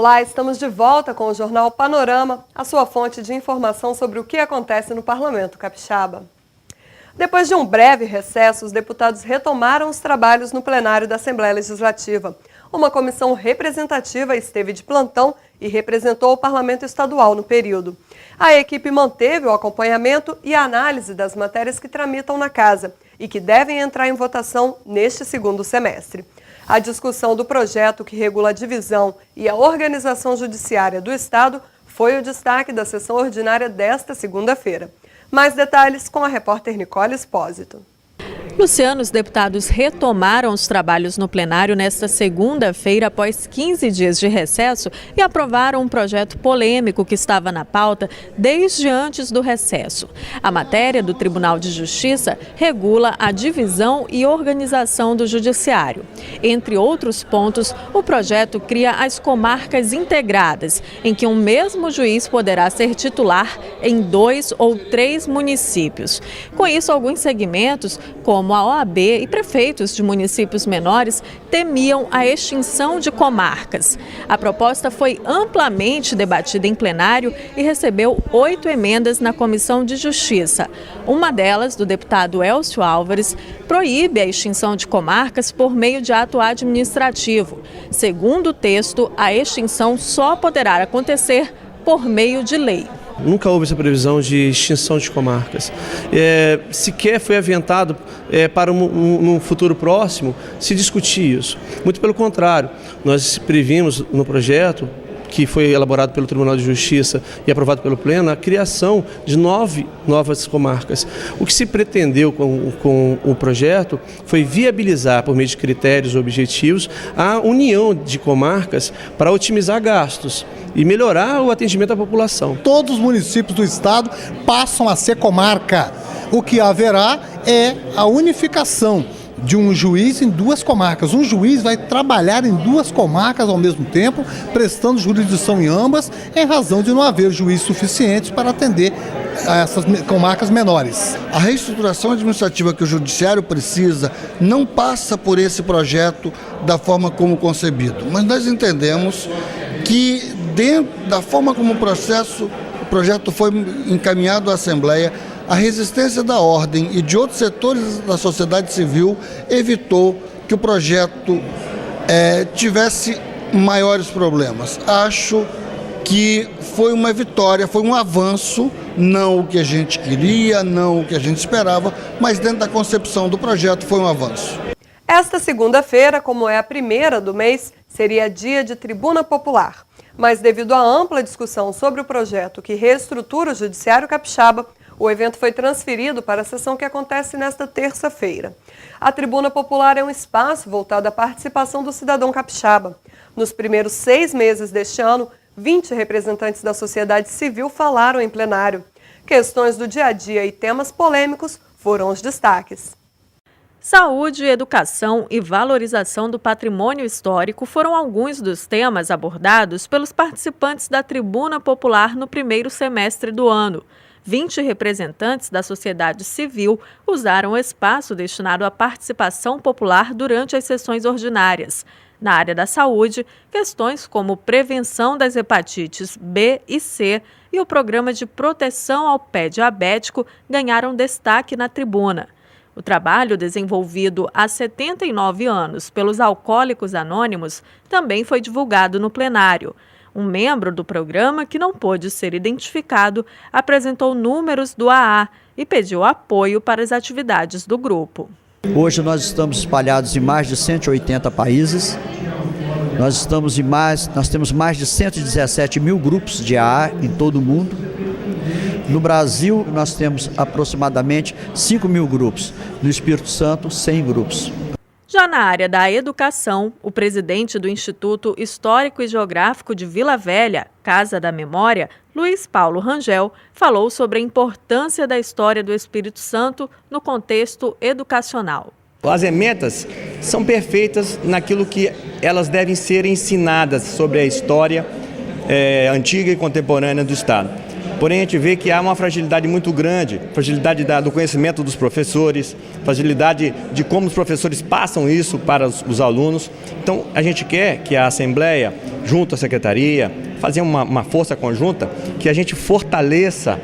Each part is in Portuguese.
Olá, estamos de volta com o Jornal Panorama, a sua fonte de informação sobre o que acontece no Parlamento Capixaba. Depois de um breve recesso, os deputados retomaram os trabalhos no plenário da Assembleia Legislativa. Uma comissão representativa esteve de plantão e representou o Parlamento Estadual no período. A equipe manteve o acompanhamento e a análise das matérias que tramitam na Casa e que devem entrar em votação neste segundo semestre. A discussão do projeto que regula a divisão e a organização judiciária do Estado foi o destaque da sessão ordinária desta segunda-feira. Mais detalhes com a repórter Nicole Espósito. Luciano, os deputados retomaram os trabalhos no plenário nesta segunda-feira, após 15 dias de recesso, e aprovaram um projeto polêmico que estava na pauta desde antes do recesso. A matéria do Tribunal de Justiça regula a divisão e organização do Judiciário. Entre outros pontos, o projeto cria as comarcas integradas, em que um mesmo juiz poderá ser titular em 2 ou 3 municípios. Com isso, alguns segmentos, como a OAB e prefeitos de municípios menores, temiam a extinção de comarcas. A proposta foi amplamente debatida em plenário e recebeu 8 emendas na Comissão de Justiça. Uma delas, do deputado Elcio Álvares, proíbe a extinção de comarcas por meio de ato administrativo. Segundo o texto, a extinção só poderá acontecer por meio de lei. Nunca houve essa previsão de extinção de comarcas. Sequer foi aventado para um futuro próximo se discutir isso. Muito pelo contrário, nós previmos no projeto, que foi elaborado pelo Tribunal de Justiça e aprovado pelo Pleno, a criação de 9 novas comarcas. O que se pretendeu com o projeto foi viabilizar, por meio de critérios objetivos, a união de comarcas para otimizar gastos e melhorar o atendimento à população. Todos os municípios do estado passam a ser comarca. O que haverá é a unificação de um juiz em 2 comarcas. Um juiz vai trabalhar em 2 comarcas ao mesmo tempo, prestando jurisdição em ambas, em razão de não haver juízes suficientes para atender a essas comarcas menores. A reestruturação administrativa que o Judiciário precisa não passa por esse projeto da forma como concebido, mas nós entendemos que dentro da forma como o projeto foi encaminhado à Assembleia, a resistência da ordem e de outros setores da sociedade civil evitou que o projeto tivesse maiores problemas. Acho que foi uma vitória, foi um avanço, não o que a gente queria, não o que a gente esperava, mas dentro da concepção do projeto foi um avanço. Esta segunda-feira, como é a primeira do mês, seria dia de tribuna popular. Mas devido à ampla discussão sobre o projeto que reestrutura o Judiciário Capixaba, o evento foi transferido para a sessão que acontece nesta terça-feira. A Tribuna Popular é um espaço voltado à participação do cidadão capixaba. Nos primeiros 6 meses deste ano, 20 representantes da sociedade civil falaram em plenário. Questões do dia a dia e temas polêmicos foram os destaques. Saúde, educação e valorização do patrimônio histórico foram alguns dos temas abordados pelos participantes da Tribuna Popular no primeiro semestre do ano. 20 representantes da sociedade civil usaram o espaço destinado à participação popular durante as sessões ordinárias. Na área da saúde, questões como prevenção das hepatites B e C e o programa de proteção ao pé diabético ganharam destaque na tribuna. O trabalho desenvolvido há 79 anos pelos Alcoólicos Anônimos também foi divulgado no plenário. Um membro do programa, que não pôde ser identificado, apresentou números do AA e pediu apoio para as atividades do grupo. Hoje nós estamos espalhados em mais de 180 países. Nós temos mais de 117 mil grupos de AA em todo o mundo. No Brasil, nós temos aproximadamente 5 mil grupos. No Espírito Santo, 100 grupos. Já na área da educação, o presidente do Instituto Histórico e Geográfico de Vila Velha, Casa da Memória, Luiz Paulo Rangel, falou sobre a importância da história do Espírito Santo no contexto educacional. As ementas são perfeitas naquilo que elas devem ser ensinadas sobre a história antiga e contemporânea do Estado. porém a gente vê que há uma fragilidade muito grande, fragilidade do conhecimento dos professores, fragilidade de como os professores passam isso para os alunos. Então a gente quer que a Assembleia, junto à Secretaria, fazer uma força conjunta, que a gente fortaleça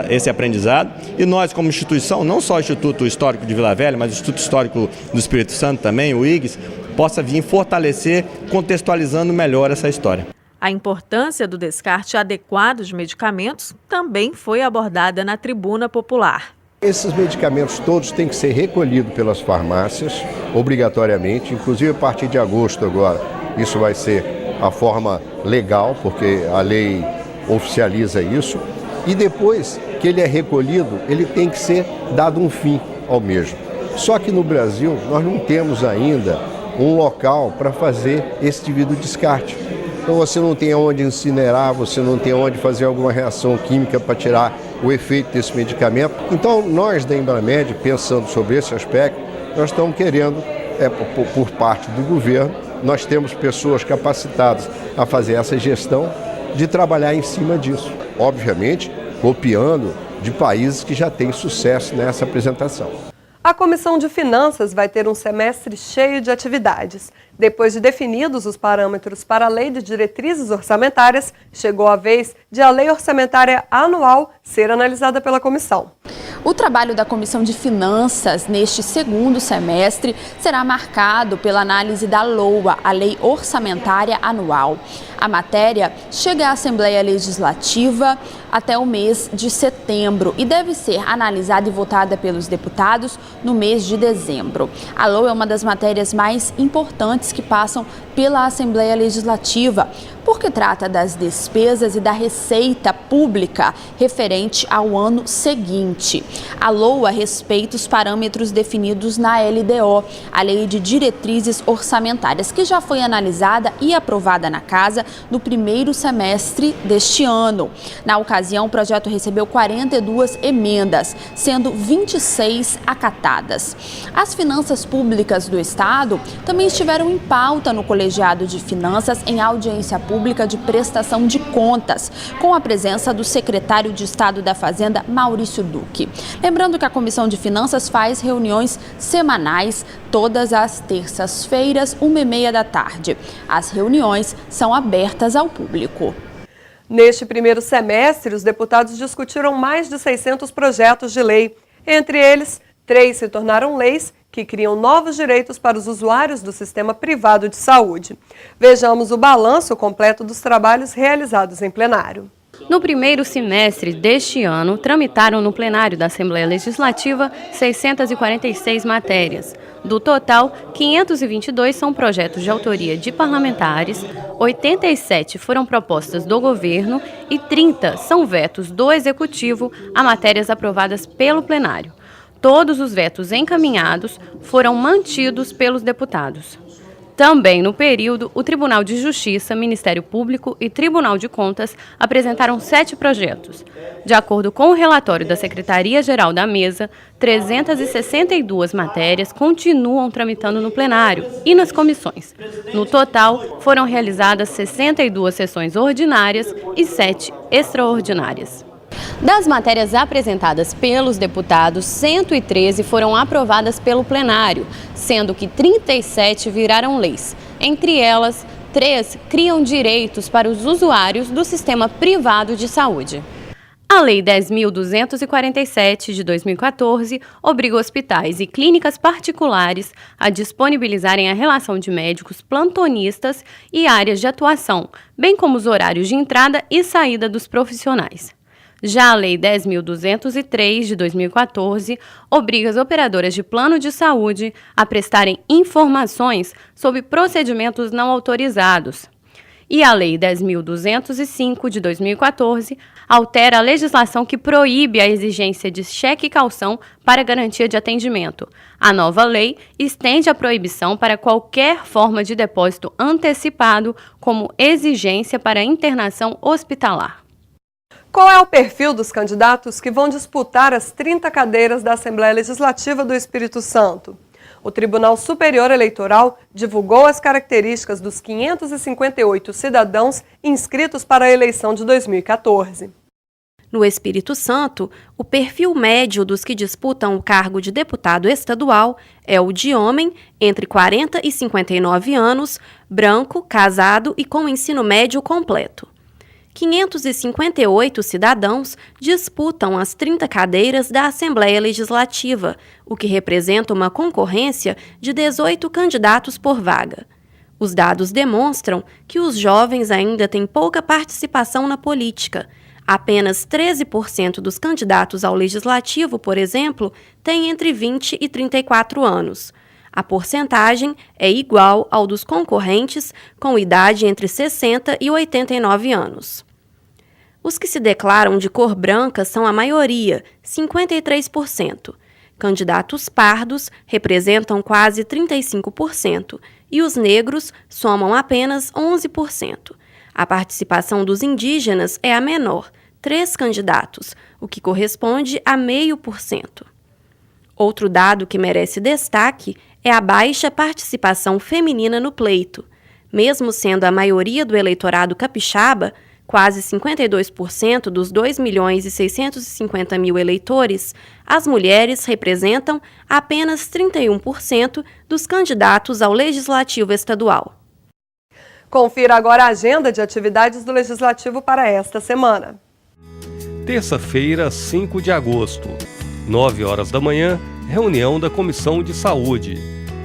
esse aprendizado, e nós como instituição, não só o Instituto Histórico de Vila Velha, mas o Instituto Histórico do Espírito Santo também, o IGS, possa vir fortalecer, contextualizando melhor essa história. A importância do descarte adequado de medicamentos também foi abordada na tribuna popular. Esses medicamentos todos têm que ser recolhidos pelas farmácias, obrigatoriamente, inclusive a partir de agosto agora. Isso vai ser a forma legal, porque a lei oficializa isso. E depois que ele é recolhido, ele tem que ser dado um fim ao mesmo. Só que no Brasil nós não temos ainda um local para fazer esse devido descarte. Então você não tem onde incinerar, você não tem onde fazer alguma reação química para tirar o efeito desse medicamento. Então nós da Embramed, pensando sobre esse aspecto, nós estamos querendo, por parte do governo, nós temos pessoas capacitadas a fazer essa gestão, de trabalhar em cima disso. Obviamente, copiando de países que já têm sucesso nessa apresentação. A Comissão de Finanças vai ter um semestre cheio de atividades. Depois de definidos os parâmetros para a Lei de Diretrizes Orçamentárias, chegou a vez de a Lei Orçamentária Anual ser analisada pela comissão. O trabalho da Comissão de Finanças neste segundo semestre será marcado pela análise da LOA, a Lei Orçamentária Anual. A matéria chega à Assembleia Legislativa até o mês de setembro e deve ser analisada e votada pelos deputados no mês de dezembro. A LOA é uma das matérias mais importantes que passam pela Assembleia Legislativa, porque trata das despesas e da receita pública referente ao ano seguinte. A LOA respeita os parâmetros definidos na LDO, a Lei de Diretrizes Orçamentárias, que já foi analisada e aprovada na Casa no primeiro semestre deste ano. Na ocasião, o projeto recebeu 42 emendas, sendo 26 acatadas. As finanças públicas do Estado também estiveram em pauta no Colegiado de Finanças em audiência pública de prestação de contas, com a presença do secretário de Estado da Fazenda, Maurício Duque. Lembrando que a Comissão de Finanças faz reuniões semanais, todas as terças-feiras, 1h30 da tarde. As reuniões são abertas ao público. Neste primeiro semestre, os deputados discutiram mais de 600 projetos de lei. Entre eles, 3 se tornaram leis que criam novos direitos para os usuários do sistema privado de saúde. Vejamos o balanço completo dos trabalhos realizados em plenário. No primeiro semestre deste ano, tramitaram no plenário da Assembleia Legislativa 646 matérias. Do total, 522 são projetos de autoria de parlamentares, 87 foram propostas do governo e 30 são vetos do Executivo a matérias aprovadas pelo plenário. Todos os vetos encaminhados foram mantidos pelos deputados. Também no período, o Tribunal de Justiça, Ministério Público e Tribunal de Contas apresentaram 7 projetos. De acordo com o relatório da Secretaria-Geral da Mesa, 362 matérias continuam tramitando no plenário e nas comissões. No total, foram realizadas 62 sessões ordinárias e 7 extraordinárias. Das matérias apresentadas pelos deputados, 113 foram aprovadas pelo plenário, sendo que 37 viraram leis. Entre elas, 3 criam direitos para os usuários do sistema privado de saúde. A Lei 10.247, de 2014, obriga hospitais e clínicas particulares a disponibilizarem a relação de médicos plantonistas e áreas de atuação, bem como os horários de entrada e saída dos profissionais. Já a Lei 10.203, de 2014, obriga as operadoras de plano de saúde a prestarem informações sobre procedimentos não autorizados. E a Lei 10.205, de 2014, altera a legislação que proíbe a exigência de cheque e calção para garantia de atendimento. A nova lei estende a proibição para qualquer forma de depósito antecipado, como exigência para internação hospitalar. Qual é o perfil dos candidatos que vão disputar as 30 cadeiras da Assembleia Legislativa do Espírito Santo? O Tribunal Superior Eleitoral divulgou as características dos 558 cidadãos inscritos para a eleição de 2014. No Espírito Santo, o perfil médio dos que disputam o cargo de deputado estadual é o de homem entre 40 e 59 anos, branco, casado e com ensino médio completo. 558 cidadãos disputam as 30 cadeiras da Assembleia Legislativa, o que representa uma concorrência de 18 candidatos por vaga. Os dados demonstram que os jovens ainda têm pouca participação na política. Apenas 13% dos candidatos ao Legislativo, por exemplo, têm entre 20 e 34 anos. A porcentagem é igual ao dos concorrentes com idade entre 60 e 89 anos. Os que se declaram de cor branca são a maioria, 53%. Candidatos pardos representam quase 35% e os negros somam apenas 11%. A participação dos indígenas é a menor, 3 candidatos, o que corresponde a 0,5%. Outro dado que merece destaque é a baixa participação feminina no pleito. Mesmo sendo a maioria do eleitorado capixaba, quase 52% dos 2.650.000 eleitores, as mulheres representam apenas 31% dos candidatos ao Legislativo Estadual. Confira agora a agenda de atividades do Legislativo para esta semana. Terça-feira, 5 de agosto, 9 horas da manhã, reunião da Comissão de Saúde.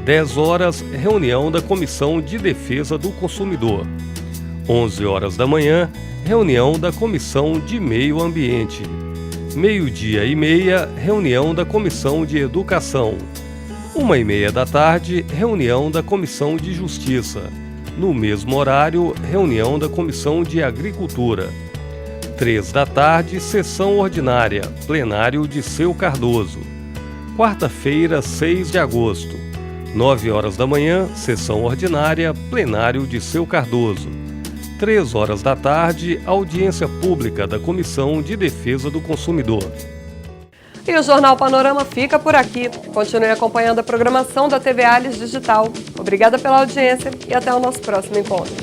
10 horas, reunião da Comissão de Defesa do Consumidor. 11 horas da manhã, reunião da Comissão de Meio Ambiente. 12h30, reunião da Comissão de Educação. 1h30 da tarde, reunião da Comissão de Justiça. No mesmo horário, reunião da Comissão de Agricultura. 3 da tarde, sessão ordinária, plenário de Seu Cardoso. Quarta-feira, 6 de agosto, 9 horas da manhã, sessão ordinária, plenário de Seu Cardoso. 3 horas da tarde, audiência pública da Comissão de Defesa do Consumidor. E o Jornal Panorama fica por aqui. Continue acompanhando a programação da TV Allis Digital. Obrigada pela audiência e até o nosso próximo encontro.